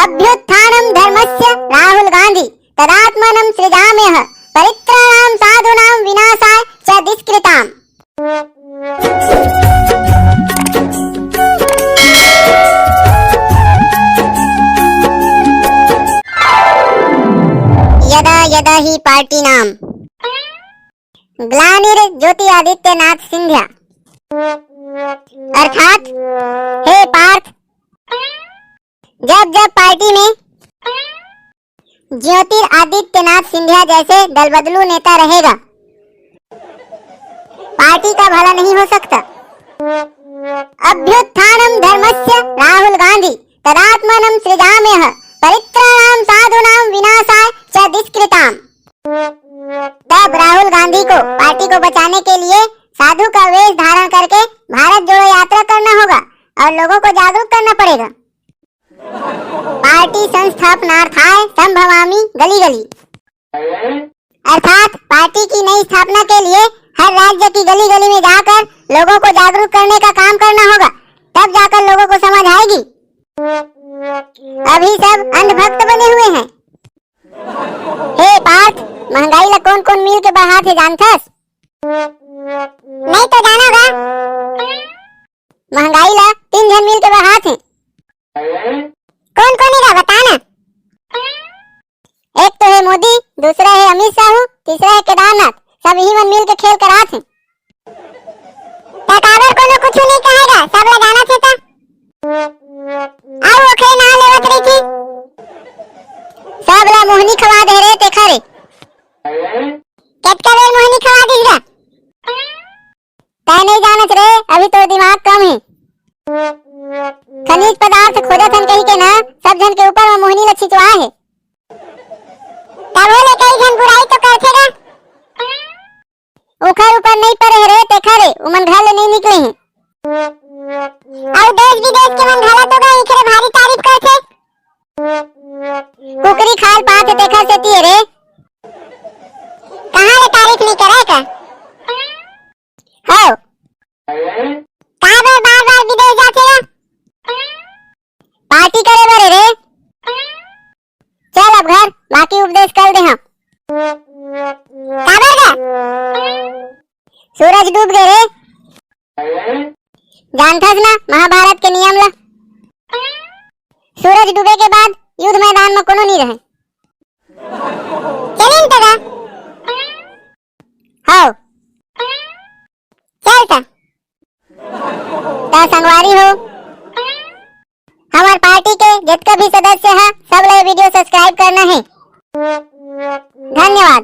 अभ्युत्थानं धर्मस्य राहुल गांधी तदात्मनं सृजाम्यः परित्राणां साधूनां विनाशाय च दुष्कृताम्। यदा यदा ही पार्टीनां ग्लानिर् ज्योति आदित्यनाथ सिंधिया अर्थात हे पार्थ, जब जब पार्टी में ज्योतिरादित्यनाथ सिंधिया जैसे दलबदलू नेता रहेगा, पार्टी का भला नहीं हो सकता। अभ्युत्थानं धर्मस्य राहुल गांधी तदात्मनं सृजाम्यः परित्राणां साधूनां विनाशाय च दुष्कृताम्। तब राहुल गांधी को पार्टी को बचाने के लिए साधु का वेश धारण करके भारत जोड़ो यात्रा करना होगा और लोगों को जागरूक करना पड़ेगा। पार्टी संस्थापनार्थाय संभवामि गली गली, अर्थात पार्टी की नई स्थापना के लिए हर राज्य की गली गली में जाकर लोगों को जागरूक करने का काम करना होगा, तब जाकर लोगों को समझ आएगी। अभी सब अंधभक्त बने हुए हैं। हे पार्थ, महंगाई ला कौन कौन मिल के बढ़ा थे जानथस? नहीं तो जानोगा। महंगाई ला 3 जन मिल के बढ़ा थे। कौन कौन है बताना। एक तो है मोदी, दूसरा है अमित शाह, तीसरा है केदारनाथ। सब ही मन मिल के खेल करा थे। टकावर कोनो कुछ नहीं कहेगा, सब लगाना थे ता। आओ ओखरे ना लेवत रही थी। सब ला मोहनी खवा दे रे देखा रे। कटका बेर मोहनी खवा दी रा। तय नहीं जानत रे, अभी तो दिमाग कम है। खनिज पदार्थ खोजथन कही के ना सब जन के ऊपर में मोहनी ला छिचवा है। तब ले कई जन बुराई तो करथेगा। उखर ऊपर नहीं पड़े रे देखा रे, उमन घर ले नहीं निकले हैं। और देश विदेश के मन घाला तो गए इखरे भारी तारीफ करथे। कुकरी खाल पात देखा सेती रे। कहां ले तारीफ नहीं करे का? हो कहां बार बार विदेश जाते ना? पार्टी करे बरे रे। चल अब घर, बाकी उपदेश कर दे हम। काबर का? सूरज डूब गए रे। जानथस ना महाभारत के नियम ला? सूरज डूबे के बाद युद्ध मैदान में कोनो नहीं रहे। चलिन तगा। हो चलता ता संगवारी हो। हमार पार्टी के जितने भी सदस्य है सब लोग वीडियो सब्सक्राइब करना है। धन्यवाद।